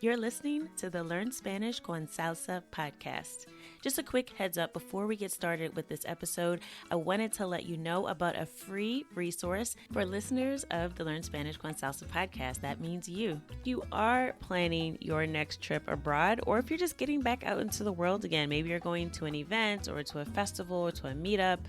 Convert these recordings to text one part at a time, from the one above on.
You're listening to the Learn Spanish con Salsa podcast. Just a quick heads up before we get started with this episode, I wanted to let you know about a free resource for listeners of the Learn Spanish con Salsa podcast. That means you. If you are planning your next trip abroad, or if you're just getting back out into the world again, maybe you're going to an event or to a festival or to a meetup,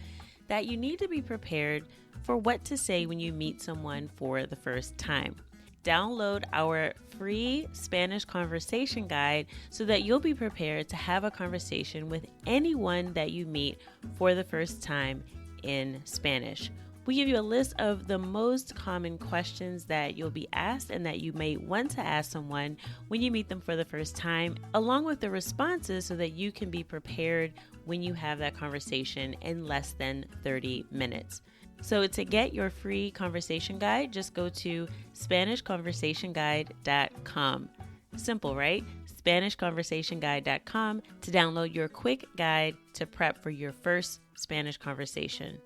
that you need to be prepared for what to say when you meet someone for the first time. Download our free Spanish conversation guide so that you'll be prepared to have a conversation with anyone that you meet for the first time in Spanish. We give you a list of the most common questions that you'll be asked and that you may want to ask someone when you meet them for the first time, along with the responses so that you can be prepared when you have that conversation in less than 30 minutes. So to get your free conversation guide, just go to SpanishConversationGuide.com. Simple, right? SpanishConversationGuide.com to download your quick guide to prep for your first Spanish conversation.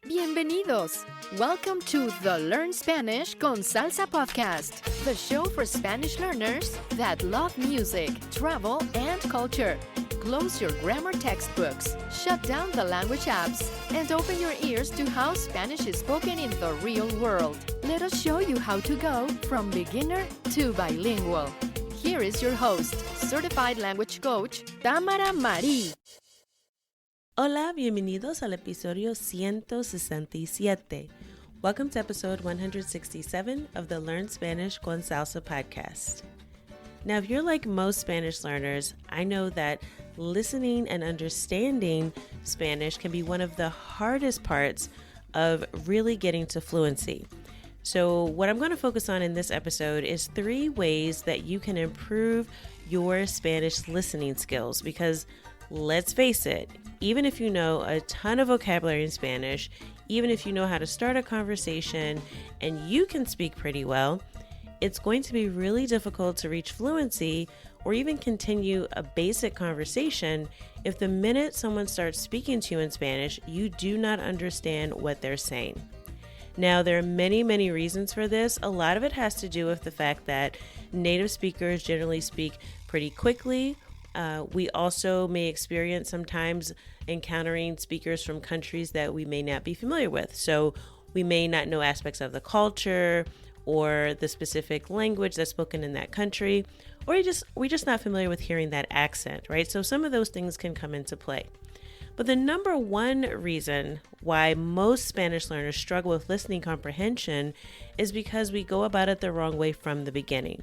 Bienvenidos! Welcome to the Learn Spanish con Salsa podcast, the show for Spanish learners that love music, travel, and culture. Close your grammar textbooks, shut down the language apps, and open your ears to how Spanish is spoken in the real world. Let us show you how to go from beginner to bilingual. Here is your host, certified language coach, Tamara Marie. Hola, bienvenidos al episodio 167. Welcome to episode 167 of the Learn Spanish con Salsa podcast. Now, if you're like most Spanish learners, I know that listening and understanding Spanish can be one of the hardest parts of really getting to fluency. So what I'm going to focus on in this episode is 3 ways that you can improve your Spanish listening skills, because let's face it, even if you know a ton of vocabulary in Spanish, even if you know how to start a conversation and you can speak pretty well, it's going to be really difficult to reach fluency or even continue a basic conversation if the minute someone starts speaking to you in Spanish, you do not understand what they're saying. Now, there are many reasons for this. A lot of it has to do with the fact that native speakers generally speak pretty quickly. We also may experience sometimes encountering speakers from countries that we may not be familiar with. So we may not know aspects of the culture or the specific language that's spoken in that country, or we're just not familiar with hearing that accent, right? So some of those things can come into play. But the number one reason why most Spanish learners struggle with listening comprehension is because we go about it the wrong way from the beginning.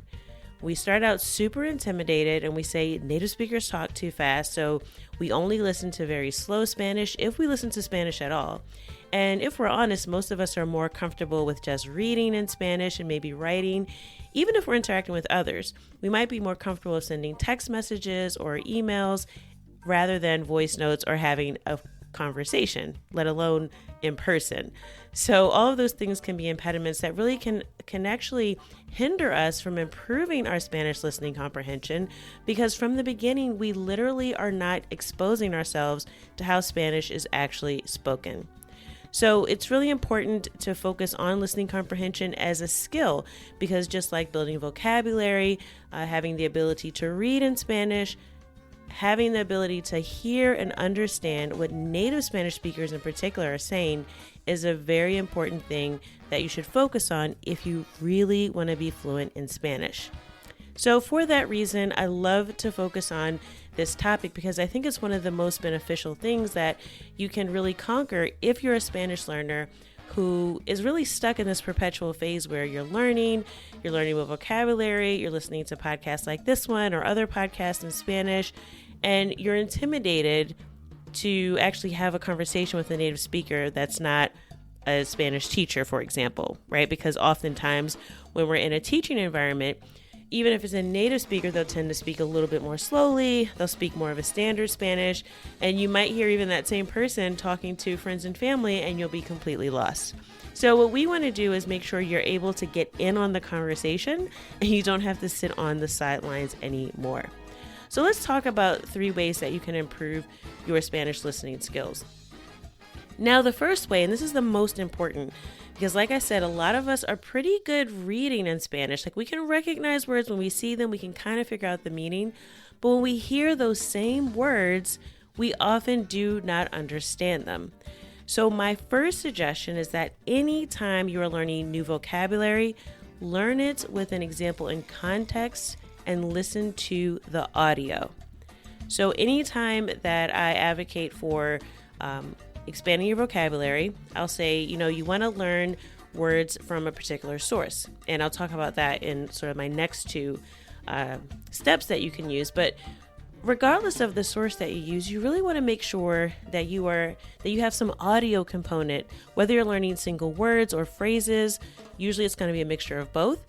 We start out super intimidated and we say native speakers talk too fast, so we only listen to very slow Spanish, if we listen to Spanish at all. And if we're honest, most of us are more comfortable with just reading in Spanish and maybe writing. Even if we're interacting with others, we might be more comfortable with sending text messages or emails rather than voice notes or having a conversation, let alone in person. So all of those things can be impediments that really can actually hinder us from improving our Spanish listening comprehension, because from the beginning, we literally are not exposing ourselves to how Spanish is actually spoken. So it's really important to focus on listening comprehension as a skill, because just like building vocabulary, having the ability to read in Spanish, having the ability to hear and understand what native Spanish speakers in particular are saying is a very important thing that you should focus on if you really want to be fluent in Spanish. So for that reason, I love to focus on this topic because I think it's one of the most beneficial things that you can really conquer if you're a Spanish learner who is really stuck in this perpetual phase where you're learning with vocabulary, you're listening to podcasts like this one or other podcasts in Spanish, and you're intimidated to actually have a conversation with a native speaker that's not a Spanish teacher, for example, right? Because oftentimes when we're in a teaching environment, even if it's a native speaker, they'll tend to speak a little bit more slowly. They'll speak more of a standard Spanish, and you might hear even that same person talking to friends and family, and you'll be completely lost. So what we want to do is make sure you're able to get in on the conversation and you don't have to sit on the sidelines anymore. So let's talk about 3 ways that you can improve your Spanish listening skills. Now, the first way, and this is the most important, because like I said, a lot of us are pretty good reading in Spanish. Like we can recognize words when we see them, we can kind of figure out the meaning. But when we hear those same words, we often do not understand them. So my first suggestion is that anytime you are learning new vocabulary, learn it with an example in context and listen to the audio. So anytime that I advocate for expanding your vocabulary, I'll say, you want to learn words from a particular source. And I'll talk about that in sort of my next two steps that you can use. But regardless of the source that you use, you really want to make sure that you have some audio component, whether you're learning single words or phrases. Usually it's going to be a mixture of both.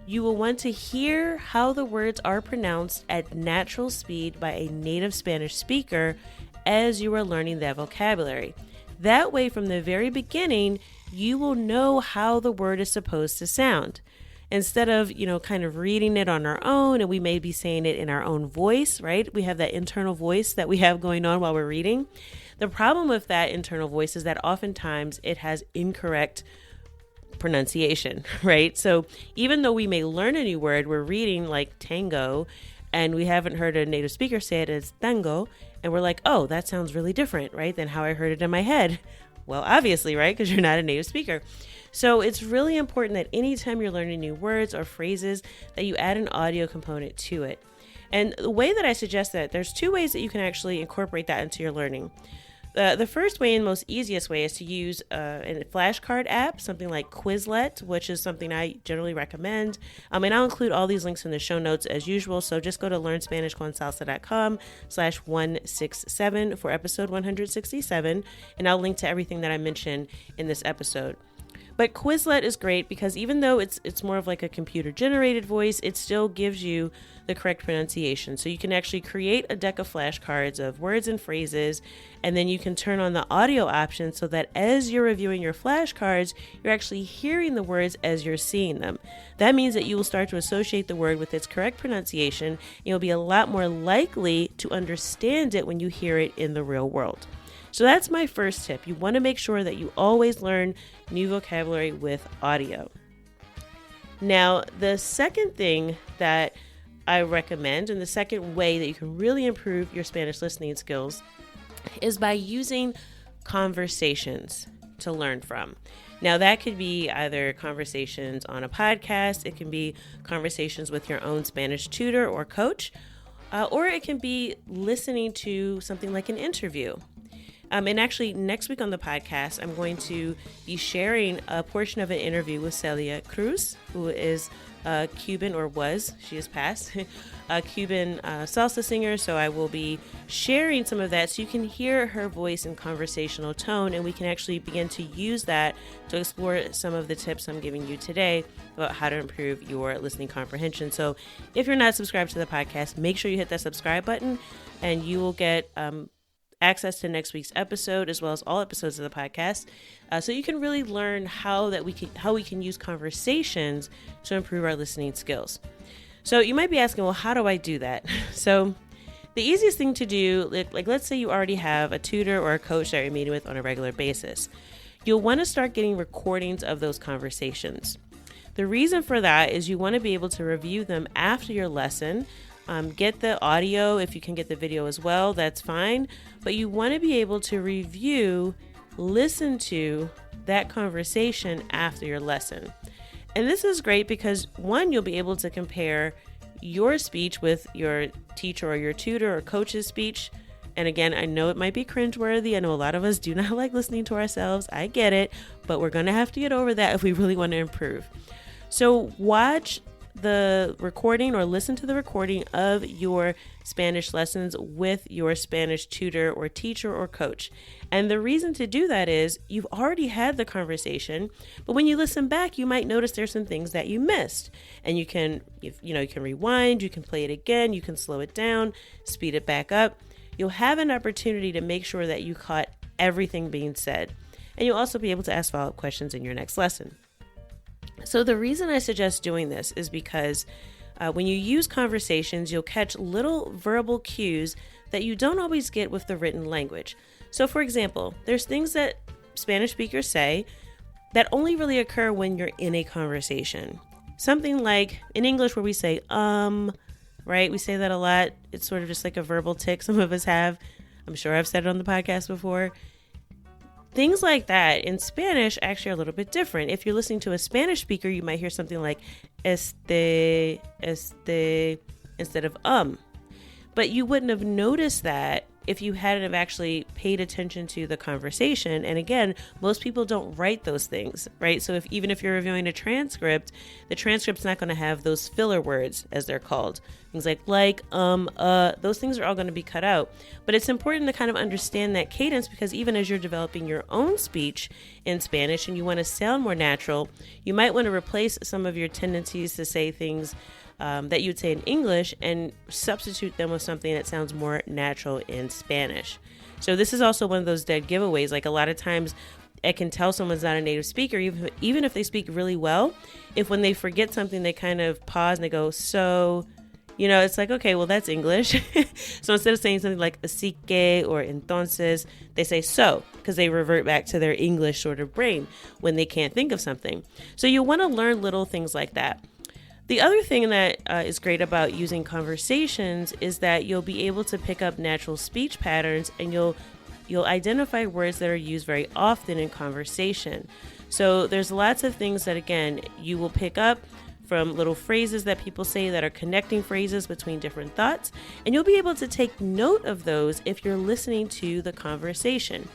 You will want to hear how the words are pronounced at natural speed by a native Spanish speaker as you are learning that vocabulary. That way, from the very beginning, you will know how the word is supposed to sound. Instead of, kind of reading it on our own, and we may be saying it in our own voice, right? We have that internal voice that we have going on while we're reading. The problem with that internal voice is that oftentimes it has incorrect pronunciation, right? So even though we may learn a new word, we're reading like tango, and we haven't heard a native speaker say it as tango, and we're like, oh, that sounds really different, right, than how I heard it in my head. Well, obviously, right, because you're not a native speaker. So it's really important that anytime you're learning new words or phrases, that you add an audio component to it. And the way that I suggest that, there's two ways that you can actually incorporate that into your learning. The first way and most easiest way is to use a flashcard app, something like Quizlet, which is something I generally recommend. And I'll include all these links in the show notes as usual. So just go to learnspanishconsalsa.com/167 for episode 167, and I'll link to everything that I mentioned in this episode. But Quizlet is great because even though it's more of like a computer generated voice, it still gives you the correct pronunciation. So you can actually create a deck of flashcards of words and phrases, and then you can turn on the audio option so that as you're reviewing your flashcards, you're actually hearing the words as you're seeing them. That means that you will start to associate the word with its correct pronunciation, and you'll be a lot more likely to understand it when you hear it in the real world. So that's my first tip. You want to make sure that you always learn new vocabulary with audio. Now, the second thing that I recommend, and the second way that you can really improve your Spanish listening skills, is by using conversations to learn from. Now, that could be either conversations on a podcast, it can be conversations with your own Spanish tutor or coach, or it can be listening to something like an interview. And actually, next week on the podcast, I'm going to be sharing a portion of an interview with Celia Cruz, who is a Cuban, or was, she has passed, a Cuban salsa singer. So I will be sharing some of that so you can hear her voice and conversational tone, and we can actually begin to use that to explore some of the tips I'm giving you today about how to improve your listening comprehension. So if you're not subscribed to the podcast, make sure you hit that subscribe button, and you will get access to next week's episode as well as all episodes of the podcast, so you can really learn how we can use conversations to improve our listening skills. So you might be asking, well, how do I do that? So the easiest thing to do, like let's say you already have a tutor or a coach that you're meeting with on a regular basis. You'll want to start getting recordings of those conversations. The reason for that is you want to be able to review them after your lesson. Get the audio. If you can get the video as well, that's fine. But you want to be able to listen to that conversation after your lesson. And this is great because, one, you'll be able to compare your speech with your teacher or your tutor or coach's speech. And again, I know it might be cringeworthy. I know a lot of us do not like listening to ourselves. I get it, but we're going to have to get over that if we really want to improve. So watch the recording or listen to the recording of your Spanish lessons with your Spanish tutor or teacher or coach. And the reason to do that is you've already had the conversation, but when you listen back, you might notice there's some things that you missed. And you can rewind, you can play it again, you can slow it down, speed it back up. You'll have an opportunity to make sure that you caught everything being said. And you'll also be able to ask follow-up questions in your next lesson. So the reason I suggest doing this is because when you use conversations, you'll catch little verbal cues that you don't always get with the written language. So for example, there's things that Spanish speakers say that only really occur when you're in a conversation. Something like in English where we say, right? We say that a lot. It's sort of just like a verbal tick some of us have. I'm sure I've said it on the podcast before. Things like that in Spanish actually are a little bit different. If you're listening to a Spanish speaker, you might hear something like este, instead of But you wouldn't have noticed that if you hadn't have actually paid attention to the conversation. And again, most people don't write those things, right? So even if you're reviewing a transcript, the transcript's not going to have those filler words, as they're called. Things like, those things are all going to be cut out. But it's important to kind of understand that cadence, because even as you're developing your own speech in Spanish and you want to sound more natural, you might want to replace some of your tendencies to say things that you'd say in English and substitute them with something that sounds more natural in Spanish. So this is also one of those dead giveaways. Like a lot of times I can tell someone's not a native speaker, even if they speak really well, if when they forget something, they kind of pause and they go, so, it's like, okay, well, that's English. So instead of saying something like así que or entonces, they say so, because they revert back to their English sort of brain when they can't think of something. So you want to learn little things like that. The other thing that is great about using conversations is that you'll be able to pick up natural speech patterns, and you'll identify words that are used very often in conversation. So there's lots of things that, again, you will pick up from little phrases that people say that are connecting phrases between different thoughts, and you'll be able to take note of those if you're listening to the conversation.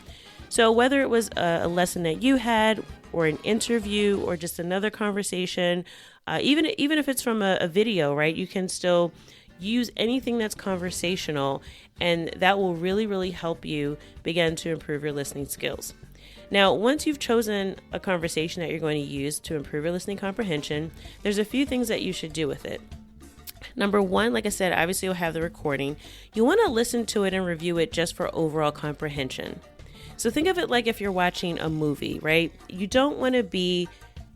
So whether it was a lesson that you had or an interview or just another conversation, even if it's from a video, right? You can still use anything that's conversational, and that will really, really help you begin to improve your listening skills. Now, once you've chosen a conversation that you're going to use to improve your listening comprehension, there's a few things that you should do with it. Number one, like I said, obviously you'll have the recording. You want to listen to it and review it just for overall comprehension. So think of it like if you're watching a movie, right? You don't want to be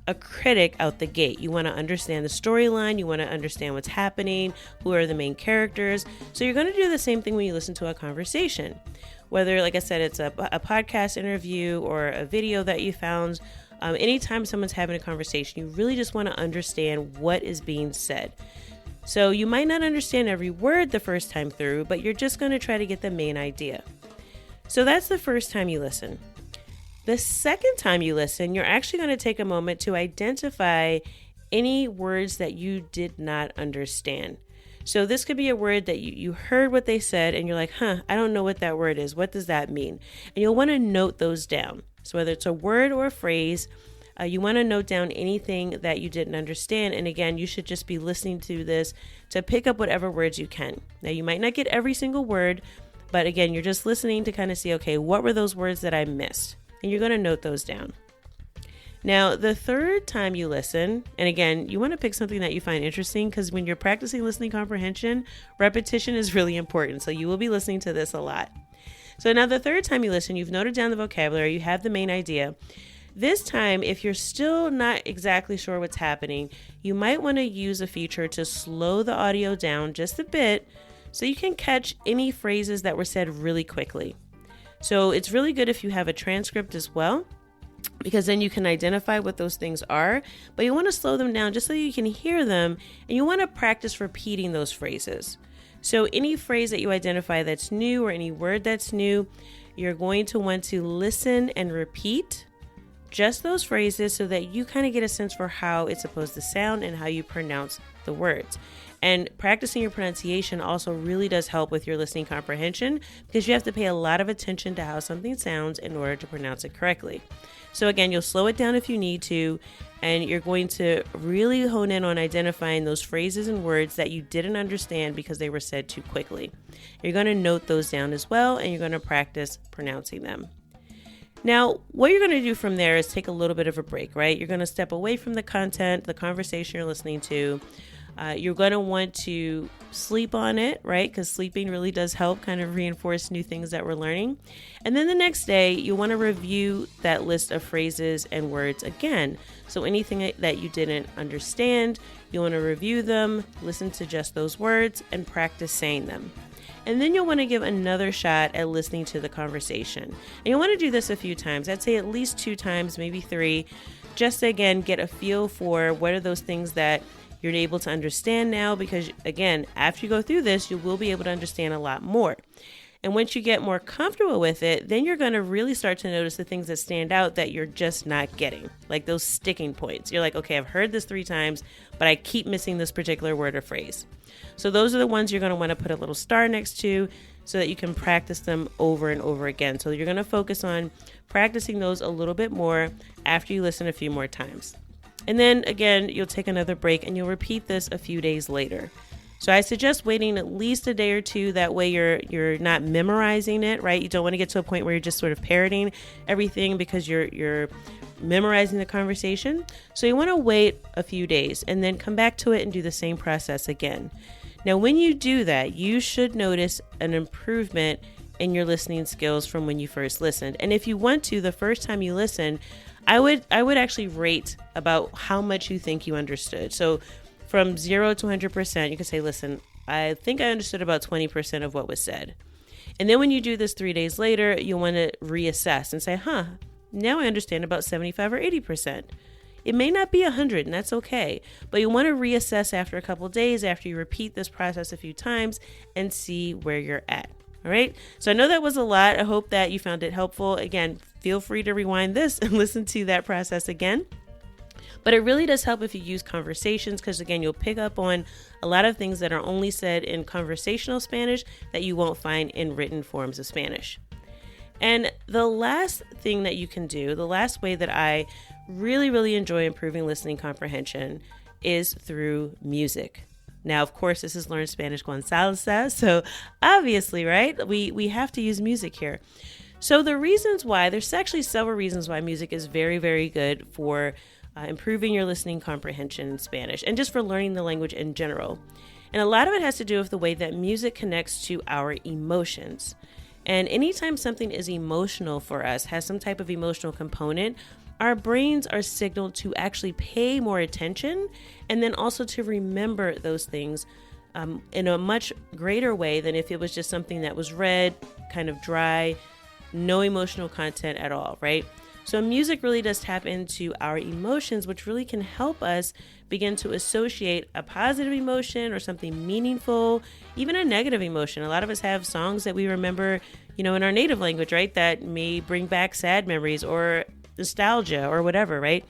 a critic out the gate. You want to understand the storyline. You want to understand what's happening, who are the main characters. So you're going to do the same thing when you listen to a conversation. Whether, like I said, it's a podcast interview or a video that you found, anytime someone's having a conversation, you really just want to understand what is being said. So you might not understand every word the first time through, but you're just going to try to get the main idea. So that's the first time you listen. The second time you listen, you're actually going to take a moment to identify any words that you did not understand. So this could be a word that you heard what they said and you're like, I don't know what that word is. What does that mean? And you'll want to note those down. So whether it's a word or a phrase, you want to note down anything that you didn't understand. And again, you should just be listening to this to pick up whatever words you can. Now, you might not get every single word, but again, you're just listening to kind of see, okay, what were those words that I missed? And you're going to note those down. Now, the third time you listen, and again, you want to pick something that you find interesting, because when you're practicing listening comprehension, repetition is really important. So you will be listening to this a lot. So now the third time you listen, you've noted down the vocabulary, you have the main idea. This time, if you're still not exactly sure what's happening, you might want to use a feature to slow the audio down just a bit so you can catch any phrases that were said really quickly. So it's really good if you have a transcript as well, because then you can identify what those things are, but you want to slow them down just so you can hear them, and you want to practice repeating those phrases. So any phrase that you identify that's new or any word that's new, you're going to want to listen and repeat just those phrases so that you kind of get a sense for how it's supposed to sound and how you pronounce the words. And practicing your pronunciation also really does help with your listening comprehension, because you have to pay a lot of attention to how something sounds in order to pronounce it correctly. So again, you'll slow it down if you need to, and you're going to really hone in on identifying those phrases and words that you didn't understand because they were said too quickly. You're going to note those down as well, and you're going to practice pronouncing them. Now, what you're going to do from there is take a little bit of a break, right? You're going to step away from the content, the conversation you're listening to. You're going to want to sleep on it, right? Because sleeping really does help kind of reinforce new things that we're learning. And then the next day, you want to review that list of phrases and words again. So anything that you didn't understand, you want to review them, listen to just those words, and practice saying them. And then you'll want to give another shot at listening to the conversation. And you'll want to do this a few times. I'd say at least 2 times, maybe 3, just to, again, get a feel for what are those things that you're able to understand now, because again, after you go through this, you will be able to understand a lot more. And once you get more comfortable with it, then you're going to really start to notice the things that stand out that you're just not getting, like those sticking points. You're like, okay, I've heard this 3 times, but I keep missing this particular word or phrase. So those are the ones you're going to want to put a little star next to so that you can practice them over and over again. So you're going to focus on practicing those a little bit more after you listen a few more times. And then again, you'll take another break and you'll repeat this a few days later. So I suggest waiting at least a day or 2. That way you're not memorizing it, right? You don't want to get to a point where you're just sort of parroting everything because you're memorizing the conversation. So you want to wait a few days and then come back to it and do the same process again. Now, when you do that, you should notice an improvement in your listening skills from when you first listened. And if you want to, the first time you listen, I would actually rate about how much you think you understood. So from 0 to 100%, you can say, listen, I think I understood about 20% of what was said. And then when you do this 3 days later, you'll want to reassess and say, now I understand about 75 or 80%. It may not be 100, and that's okay. But you want to reassess after a couple of days, after you repeat this process a few times, and see where you're at. All right. So I know that was a lot. I hope that you found it helpful. Again, feel free to rewind this and listen to that process again. But it really does help if you use conversations, because again, you'll pick up on a lot of things that are only said in conversational Spanish that you won't find in written forms of Spanish. And the last thing that you can do, the last way that I really, really enjoy improving listening comprehension is through music. Now, of course, this is Learn Spanish con Salsa, so obviously, right, we have to use music here. So the reasons why, there's actually several reasons why music is very, very good for improving your listening comprehension in Spanish and just for learning the language in general. And a lot of it has to do with the way that music connects to our emotions. And anytime something is emotional for us, has some type of emotional component, our brains are signaled to actually pay more attention and then also to remember those things in a much greater way than if it was just something that was read, kind of dry, no emotional content at all, right? So music really does tap into our emotions, which really can help us begin to associate a positive emotion or something meaningful, even a negative emotion. A lot of us have songs that we remember, in our native language, right? That may bring back sad memories or nostalgia or whatever, right?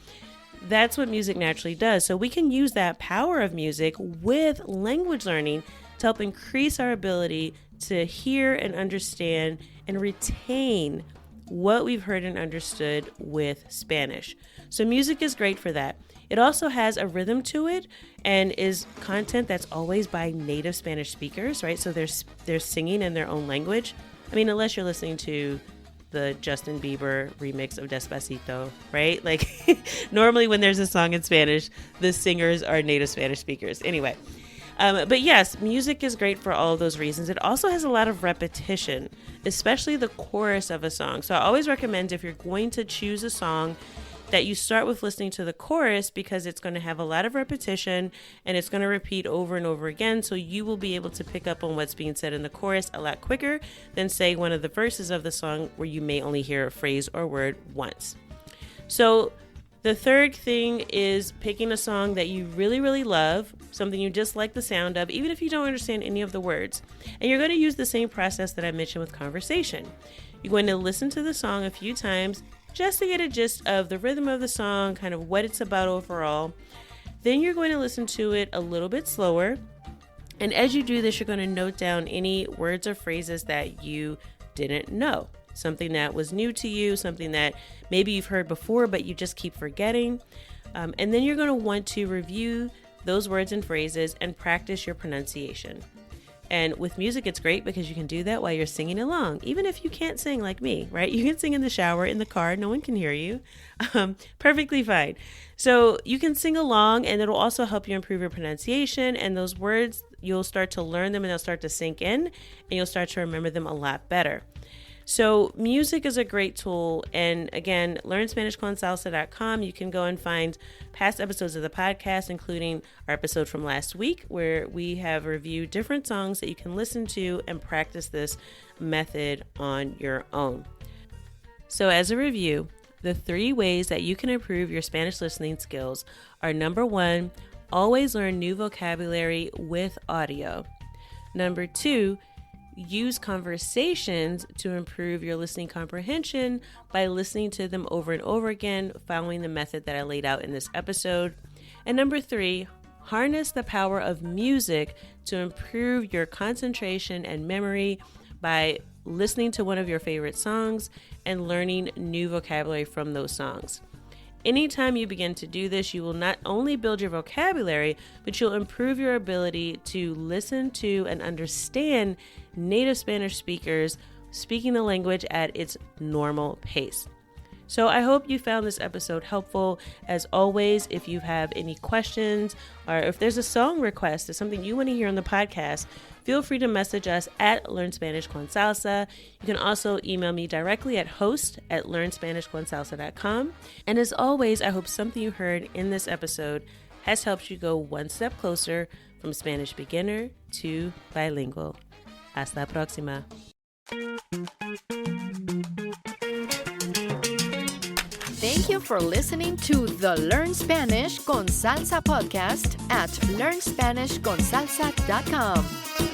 That's what music naturally does. So we can use that power of music with language learning to help increase our ability to hear and understand and retain what we've heard and understood with Spanish. So music is great for that. It also has a rhythm to it and is content that's always by native Spanish speakers, right? So they're singing in their own language. I mean, unless you're listening to the Justin Bieber remix of Despacito, right? Like normally when there's a song in Spanish, the singers are native Spanish speakers. Anyway, but yes, music is great for all of those reasons. It also has a lot of repetition, especially the chorus of a song. So I always recommend, if you're going to choose a song, that you start with listening to the chorus, because it's going to have a lot of repetition and it's going to repeat over and over again. So you will be able to pick up on what's being said in the chorus a lot quicker than, say, one of the verses of the song where you may only hear a phrase or word once. So the third thing is picking a song that you really, really love, something you just like the sound of, even if you don't understand any of the words. And you're going to use the same process that I mentioned with conversation. You're going to listen to the song a few times just to get a gist of the rhythm of the song, kind of what it's about overall. Then you're going to listen to it a little bit slower. And as you do this, you're going to note down any words or phrases that you didn't know. Something that was new to you, something that maybe you've heard before, but you just keep forgetting. And then you're going to want to review those words and phrases and practice your pronunciation. And with music, it's great because you can do that while you're singing along, even if you can't sing like me, right? You can sing in the shower, in the car, no one can hear you. Perfectly fine. So you can sing along, and it'll also help you improve your pronunciation, and those words, you'll start to learn them and they'll start to sink in, and you'll start to remember them a lot better. So music is a great tool. And again, learnspanishconsalsa.com. You can go and find past episodes of the podcast, including our episode from last week, where we have reviewed different songs that you can listen to and practice this method on your own. So as a review, the 3 ways that you can improve your Spanish listening skills are: number 1, always learn new vocabulary with audio. Number 2, use conversations to improve your listening comprehension by listening to them over and over again, following the method that I laid out in this episode. And number 3, harness the power of music to improve your concentration and memory by listening to one of your favorite songs and learning new vocabulary from those songs. Anytime you begin to do this, you will not only build your vocabulary, but you'll improve your ability to listen to and understand native Spanish speakers speaking the language at its normal pace. So I hope you found this episode helpful. As always, if you have any questions or if there's a song request or something you want to hear on the podcast, feel free to message us at Learn Spanish con Salsa. You can also email me directly at host@learnspanishconsalsa.com. And as always, I hope something you heard in this episode has helped you go one step closer from Spanish beginner to bilingual. Hasta la próxima. Thank you for listening to the Learn Spanish con Salsa podcast at learnspanishconsalsa.com.